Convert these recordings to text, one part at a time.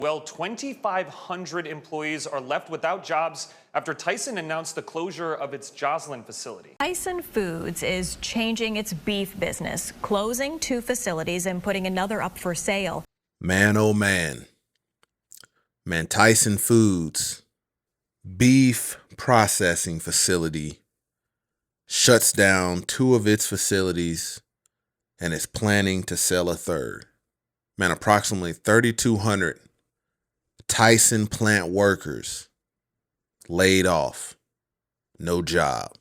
Well, 2,500 employees are left without jobs after Tyson announced the closure of its Joslin facility. Tyson Foods is changing its beef business, closing 2 facilities and putting another up for sale. Man, oh man. Man, Tyson Foods beef processing facility shuts down 2 of its facilities and is planning to sell a third. Man, approximately 3,200 Tyson plant workers laid off, no job.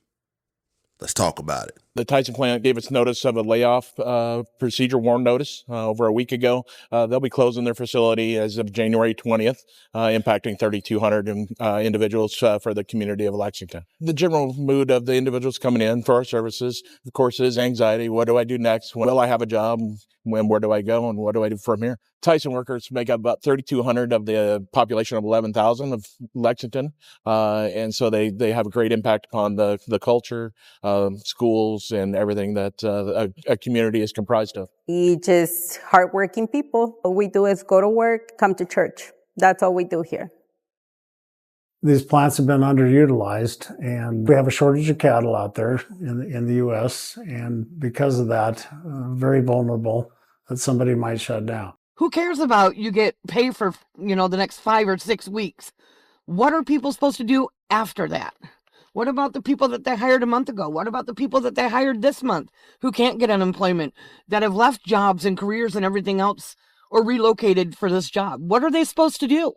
Let's talk about it. The Tyson plant gave us notice of a layoff procedure, warn notice, over a week ago. They'll be closing their facility as of January 20th, impacting 3,200 individuals for the community of Lexington. The general mood of the individuals coming in for our services, of course, is anxiety. What do I do next? Will I have a job? Where do I go? And what do I do from here? Tyson workers make up about 3,200 of the population of 11,000 of Lexington. And so they have a great impact upon the culture, schools, and everything that a community is comprised of. We just hardworking people. All we do is go to work, come to church. That's all we do here. These plants have been underutilized, and we have a shortage of cattle out there in the U.S., and because of that, very vulnerable that somebody might shut down. Who cares about you get paid for, the next 5 or 6 weeks? What are people supposed to do after that? What about the people that they hired a month ago? What about the people that they hired this month who can't get unemployment, that have left jobs and careers and everything else or relocated for this job? What are they supposed to do?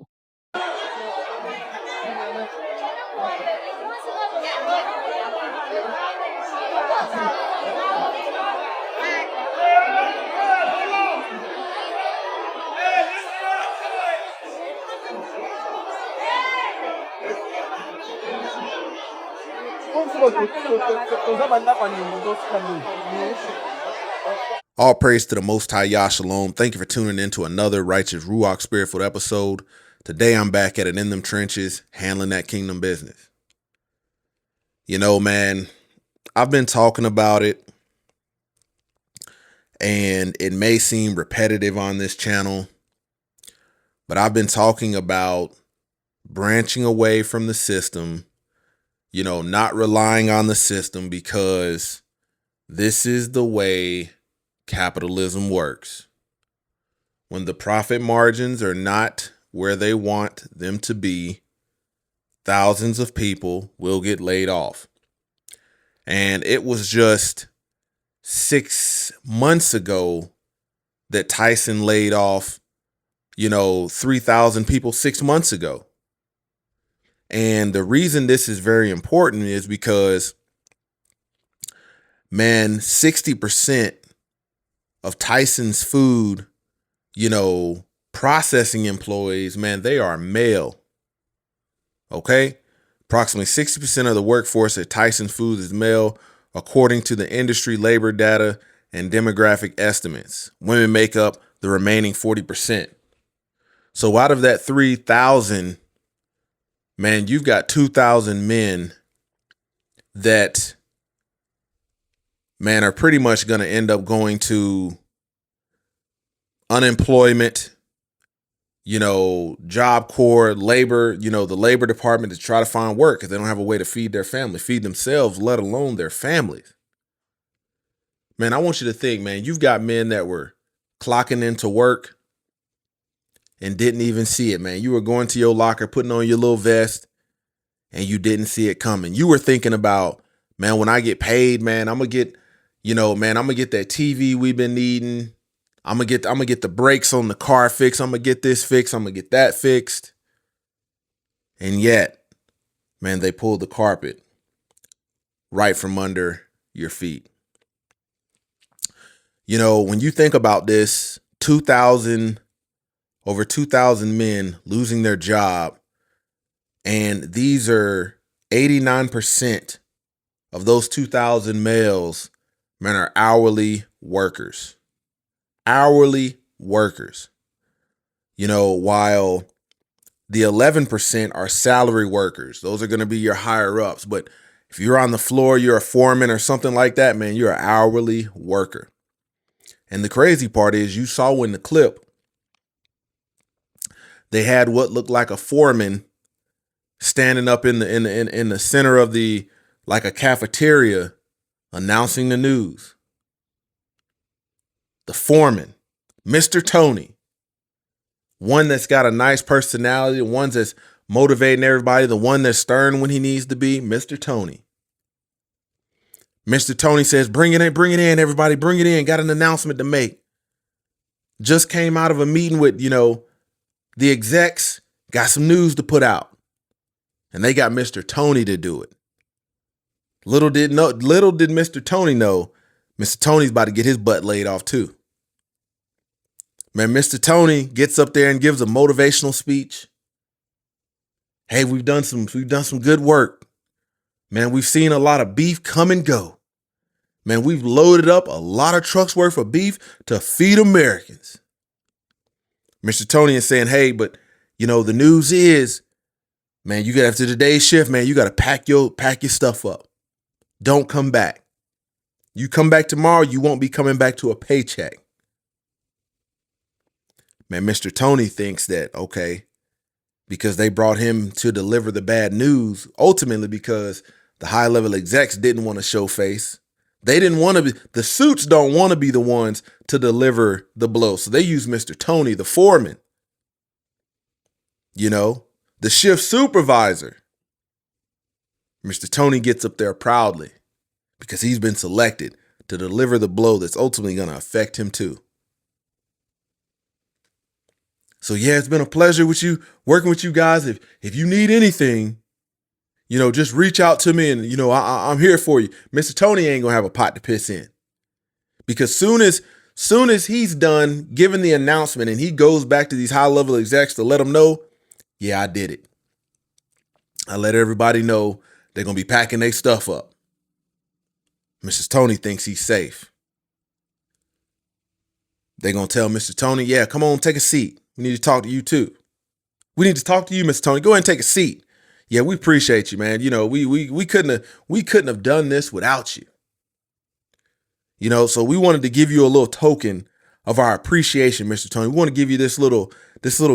All praise to the Most High Yah Shalom. Thank you for tuning in to another Righteous Ruach Spirit-filled episode. Today I'm back at it in them trenches, handling that kingdom business. Man, I've been talking about it, and it may seem repetitive on this channel, but I've been talking about branching away from the system, not relying on the system, because this is the way capitalism works. When the profit margins are not where they want them to be, thousands of people will get laid off. And it was just 6 months ago that Tyson laid off, 3,000 people 6 months ago. And the reason this is very important is because, 60% of Tyson's food, processing employees, they are male. Okay? Approximately 60% of the workforce at Tyson Foods is male, according to the industry labor data and demographic estimates. Women make up the remaining 40%. So out of that 3,000, you've got 2,000 men that, are pretty much going to end up going to unemployment, Job Corps, labor, the labor department, to try to find work because they don't have a way to feed their family, feed themselves, let alone their families. I want you to think, you've got men that were clocking into work and didn't even see it, You were going to your locker, putting on your little vest, and you didn't see it coming. You were thinking about, when I get paid, I'm gonna get, I'm gonna get that TV we've been needing. I'm gonna get the brakes on the car fixed. I'm gonna get this fixed. I'm gonna get that fixed. And yet, they pulled the carpet right from under your feet. When you think about this, over 2,000 men losing their job, and these are 89% of those 2,000 males, are hourly workers. Hourly workers. While the 11% are salary workers. Those are going to be your higher ups. But if you're on the floor, you're a foreman or something like that, you're an hourly worker. And the crazy part is, you saw in the clip they had what looked like a foreman standing up in the center of the, like a cafeteria, announcing the news. The foreman, Mr. Tony, one that's got a nice personality, the one that's motivating everybody, the one that's stern when he needs to be, Mr. Tony. Mr. Tony says, bring it in, everybody, bring it in. Got an announcement to make. Just came out of a meeting with, the execs, got some news to put out. And they got Mr. Tony to do it. Little did Mr. Tony know, Mr. Tony's about to get his butt laid off too. Man, Mr. Tony gets up there and gives a motivational speech. Hey, we've done some good work. Man, we've seen a lot of beef come and go. Man, we've loaded up a lot of trucks worth of beef to feed Americans. Mr. Tony is saying, hey, but the news is, man, you got after today's shift, man, you got to pack your stuff up. Don't come back. You come back tomorrow, you won't be coming back to a paycheck. Man, Mr. Tony thinks that, okay, because they brought him to deliver the bad news, ultimately because the high-level execs didn't want to show face. They didn't want to be, the suits don't want to be the ones to deliver the blow. So they use Mr. Tony, the foreman, the shift supervisor. Mr. Tony gets up there proudly because he's been selected to deliver the blow that's ultimately going to affect him too. So yeah, it's been a pleasure working with you guys. If you need anything, just reach out to me and, I'm here for you. Mr. Tony ain't gonna have a pot to piss in, because soon as he's done giving the announcement and he goes back to these high level execs to let them know, yeah, I did it. I let everybody know they're going to be packing their stuff up. Mrs. Tony thinks he's safe. They're going to tell Mr. Tony, yeah, come on, take a seat. We need to talk to you too. We need to talk to you, Mr. Tony. Go ahead and take a seat. Yeah, we appreciate you, man. We couldn't have done this without you. So we wanted to give you a little token of our appreciation, Mr. Tony. We want to give you this little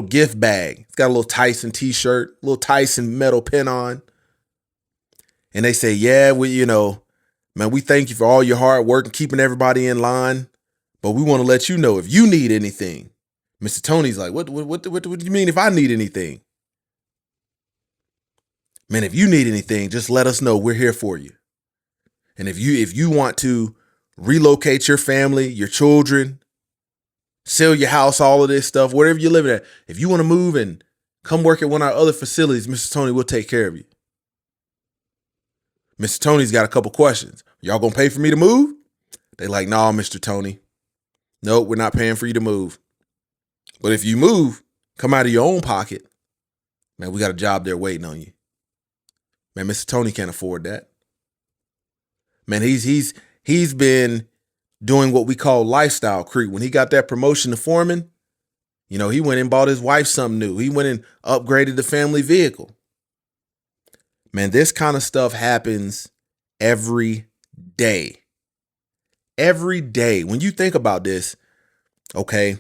gift bag. It's got a little Tyson t-shirt, a little Tyson metal pin on. And they say, yeah, man, we thank you for all your hard work and keeping everybody in line. But we want to let you know if you need anything. Mr. Tony's like, what do you mean if I need anything? Man, if you need anything, just let us know. We're here for you. And if you want to relocate your family, your children, sell your house, all of this stuff, wherever you're living at, if you want to move and come work at one of our other facilities, Mr. Tony will take care of you. Mr. Tony's got a couple questions. Y'all gonna pay for me to move? They like, nah, Mr. Tony. Nope, we're not paying for you to move. But if you move, come out of your own pocket. Man, we got a job there waiting on you. Man, Mr. Tony can't afford that. Man, he's been doing what we call lifestyle creep. When he got that promotion to foreman, he went and bought his wife something new. He went and upgraded the family vehicle. Man, this kind of stuff happens every day. Every day. When you think about this, okay,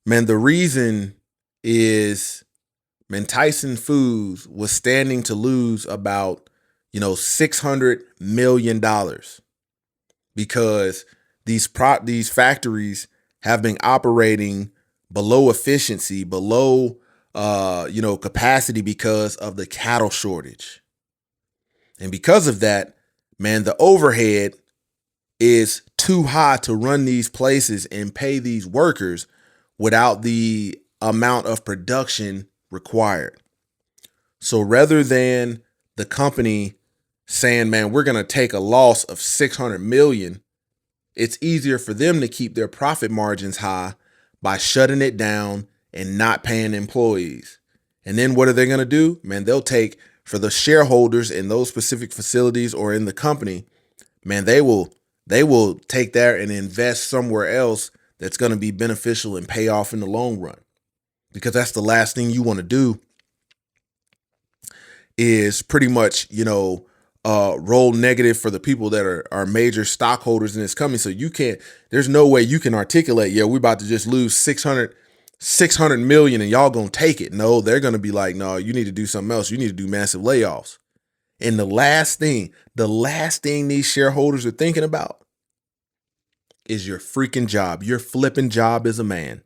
man, the reason is, man, Tyson Foods was standing to lose about, $600 million because these factories have been operating below efficiency, below capacity because of the cattle shortage. And because of that, man, the overhead is too high to run these places and pay these workers without the amount of production required. So rather than the company saying, man, we're going to take a loss of 600 million, it's easier for them to keep their profit margins high by shutting it down and not paying employees. And then what are they going to do? Man, they'll take, for the shareholders in those specific facilities or in the company, man, they will take that and invest somewhere else that's going to be beneficial and pay off in the long run. Because that's the last thing you want to do is pretty much, roll negative for the people that are major stockholders in this company. So there's no way you can articulate, yeah, we're about to just lose 600 $600 million and y'all gonna take it. No, they're gonna be like, no, you need to do something else. You need to do massive layoffs. And the last thing these shareholders are thinking about is your freaking job. Your flipping job as a man.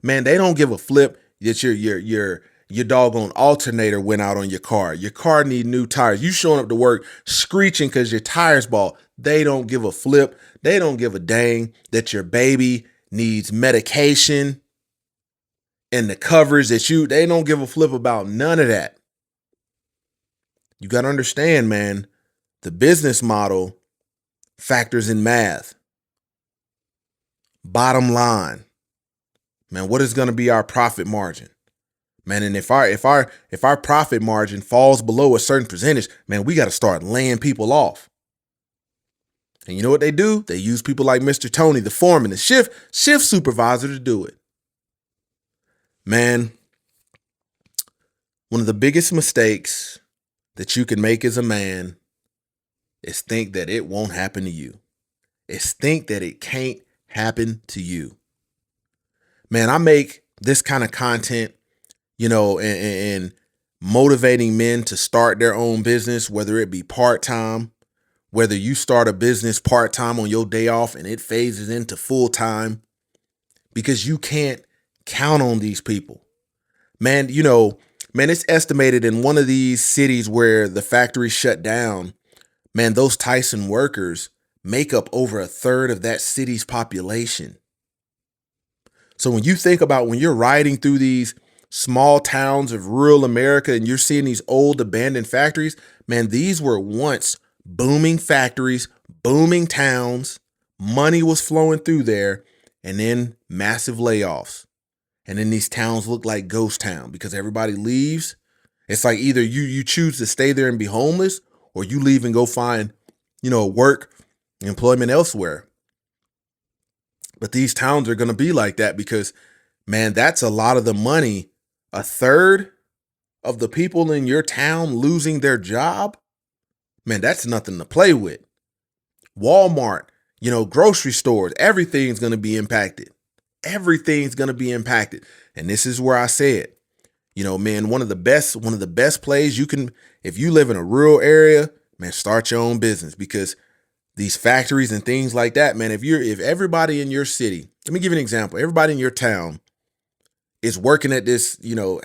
Man, they don't give a flip that your doggone alternator went out on your car. Your car need new tires. You showing up to work screeching because your tires bald. They don't give a flip. They don't give a dang that your baby needs medication and the coverage they don't give a flip about none of that. You got to understand, man, the business model factors in math. Bottom line, man, what is going to be our profit margin? Man, and if our profit margin falls below a certain percentage, man, we got to start laying people off. And you know what they do? They use people like Mr. Tony, the foreman, the shift supervisor to do it. Man, one of the biggest mistakes that you can make as a man is think that it won't happen to you. It's think that it can't happen to you. Man, I make this kind of content, and motivating men to start their own business, whether it be part-time, whether you start a business part-time on your day off and it phases into full-time, because you can't count on these people. Man, it's estimated in one of these cities where the factory shut down, man, those Tyson workers make up over a third of that city's population. So when you think about when you're riding through these small towns of rural America and you're seeing these old abandoned factories, man, these were once booming factories, booming towns. Money was flowing through there, and then massive layoffs. And then these towns look like ghost town because everybody leaves. It's like either you choose to stay there and be homeless, or you leave and go find, work, employment elsewhere. But these towns are going to be like that because, man, that's a lot of the money. A third of the people in your town losing their job, man, that's nothing to play with. Walmart, grocery stores, everything's going to be impacted. Everything's going to be impacted. And this is where I said, man, one of the best plays you can, if you live in a rural area, man, start your own business, because these factories and things like that, man, if everybody in your city, let me give you an example. Everybody in your town is working at this,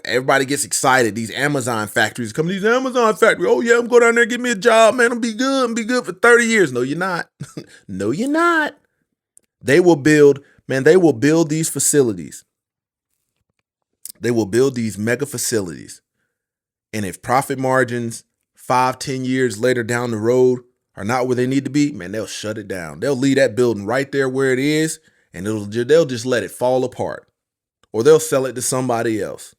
everybody gets excited. These Amazon factories come to these Amazon factories. Oh yeah, I'm going down there, get me a job, man. I'm be good for 30 years. No, you're not. No, you're not. They will build these facilities. They will build these mega facilities. And if profit margins 5-10 years later down the road are not where they need to be, man, they'll shut it down. They'll leave that building right there where it is, and they'll just let it fall apart. Or they'll sell it to somebody else.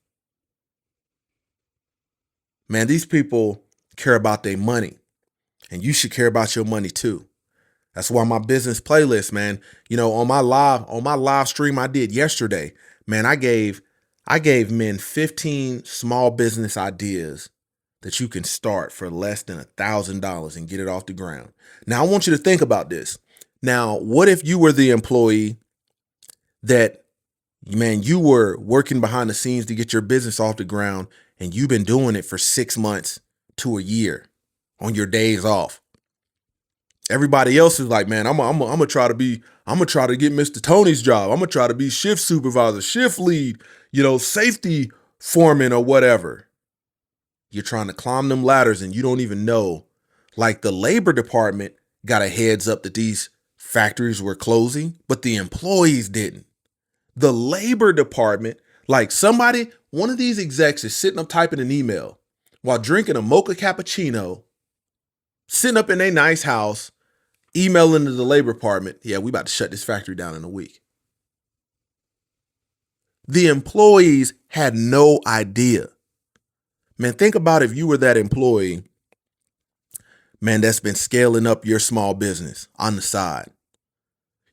Man, these people care about their money, and you should care about your money too. That's why my business playlist, man, on my live stream I did yesterday, man, I gave men 15 small business ideas that you can start for less than $1,000 and get it off the ground. Now, I want you to think about this. Now, what if you were the employee that, man, you were working behind the scenes to get your business off the ground, and you've been doing it for 6 months to a year on your days off? Everybody else is like, man, I'm gonna try to get Mr. Tony's job. I'm gonna try to be shift supervisor, shift lead, safety foreman or whatever. You're trying to climb them ladders and you don't even know. Like, the labor department got a heads up that these factories were closing, but the employees didn't. The labor department, like one of these execs is sitting up typing an email while drinking a mocha cappuccino, sitting up in a nice house, emailing to the labor department, yeah, we about to shut this factory down in a week. The employees had no idea. Man, think about if you were that employee, man, that's been scaling up your small business on the side.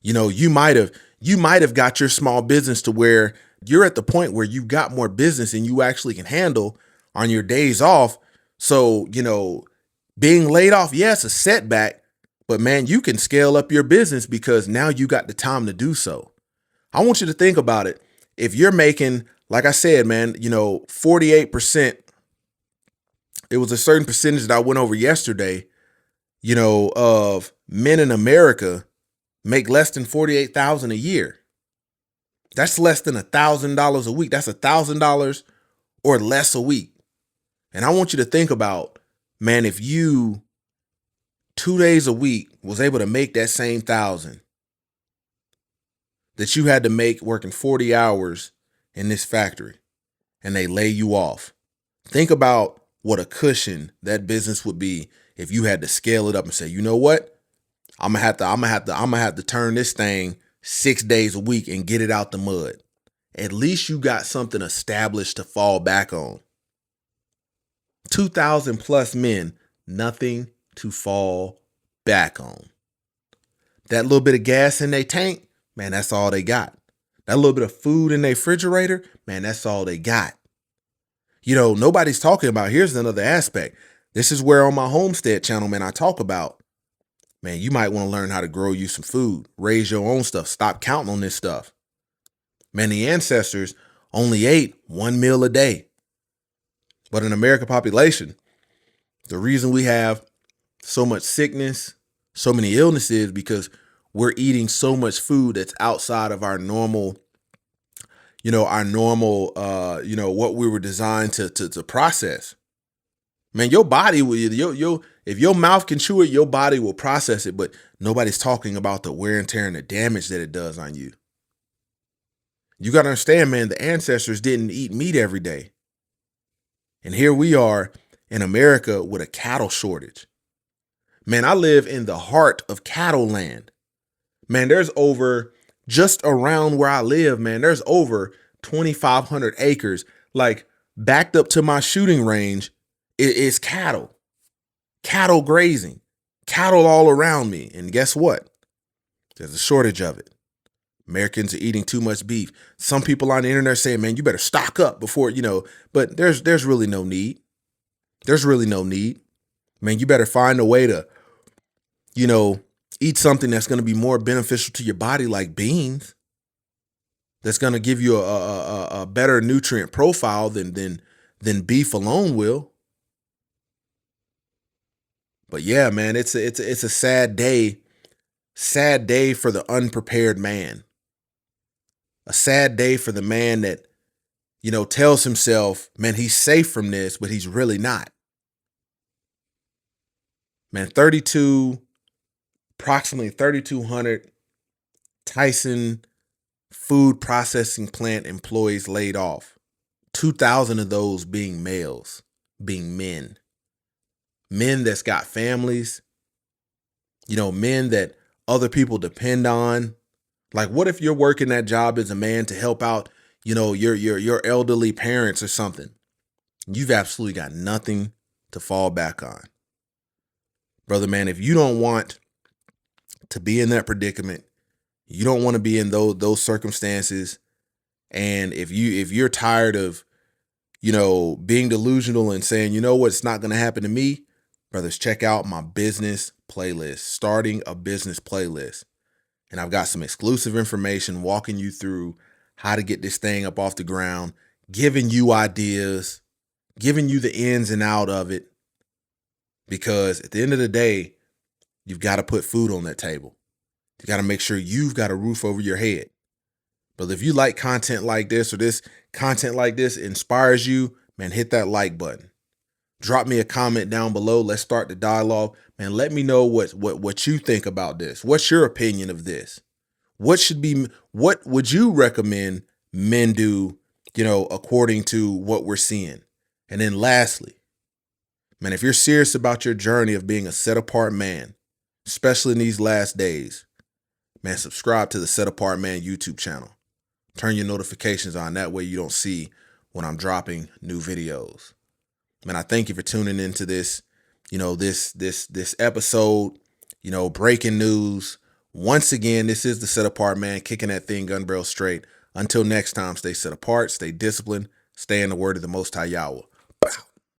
You might have got your small business to where you're at the point where you've got more business than you actually can handle on your days off. So, being laid off, yes, a setback, but man, you can scale up your business because now you got the time to do so. I want you to think about it. if you're making, like I said, man, 48%, it was a certain percentage that I went over yesterday, of men in America make less than $48,000 a year. That's less than $1,000 a week. That's $1,000 or less a week. And I want you to think about, man, if you 2 days a week was able to make that same 1,000 that you had to make working 40 hours in this factory, and they lay you off. Think about what a cushion that business would be if you had to scale it up and say, you know what? I'm gonna have to turn this thing 6 days a week and get it out the mud. At least you got something established to fall back on. 2,000 plus men, nothing to fall back on. That little bit of gas in their tank, man, that's all they got. That little bit of food in their refrigerator, man, that's all they got. Nobody's talking about, here's another aspect. This is where on my homestead channel, man, I talk about, man, you might want to learn how to grow you some food, raise your own stuff, stop counting on this stuff. Man, the ancestors only ate 1 meal a day. But in American population, the reason we have so much sickness, so many illnesses, because we're eating so much food that's outside of our normal, what we were designed to process. Man, your body will, if your mouth can chew it, your body will process it, but nobody's talking about the wear and tear and the damage that it does on you. You got to understand, man, the ancestors didn't eat meat every day. And here we are in America with a cattle shortage. Man, I live in the heart of cattle land. Man, there's just around where I live, man, there's over 2,500 acres, like backed up to my shooting range is cattle grazing, cattle all around me. And guess what? There's a shortage of it. Americans are eating too much beef. Some people on the internet saying, man, you better stock up before, but there's really no need. There's really no need. Man, you better find a way to, eat something that's going to be more beneficial to your body, like beans. That's going to give you a better nutrient profile than beef alone will. But yeah, man, it's a sad day for the unprepared man. A sad day for the man that, tells himself, man, he's safe from this, but he's really not. Man, approximately 3,200 Tyson food processing plant employees laid off. 2,000 of those being males, being men. Men that's got families, men that other people depend on. Like, what if you're working that job as a man to help out, your elderly parents or something? You've absolutely got nothing to fall back on. Brother, man, if you don't want to be in that predicament, you don't want to be in those circumstances, and if you're tired of, being delusional and saying, it's not going to happen to me, brothers, check out my business playlist, starting a business playlist. And I've got some exclusive information walking you through how to get this thing up off the ground, giving you ideas, giving you the ins and out of it. Because at the end of the day, you've got to put food on that table. You got to make sure you've got a roof over your head. But if you like content like this, or this content like this inspires you, man, hit that like button. Drop me a comment down below. Let's start the dialogue. Man, let me know what you think about this. What's your opinion of this? What would you recommend men do, according to what we're seeing? And then lastly, man, if you're serious about your journey of being a set apart man, especially in these last days, man, subscribe to the Set Apart Man YouTube channel. Turn your notifications on. That way you don't see when I'm dropping new videos. Man, I thank you for tuning into this, this episode, breaking news. Once again, this is the Set Apart Man, kicking that thing gun barrel straight. Until next time, stay set apart, stay disciplined, stay in the word of the Most High Yahweh.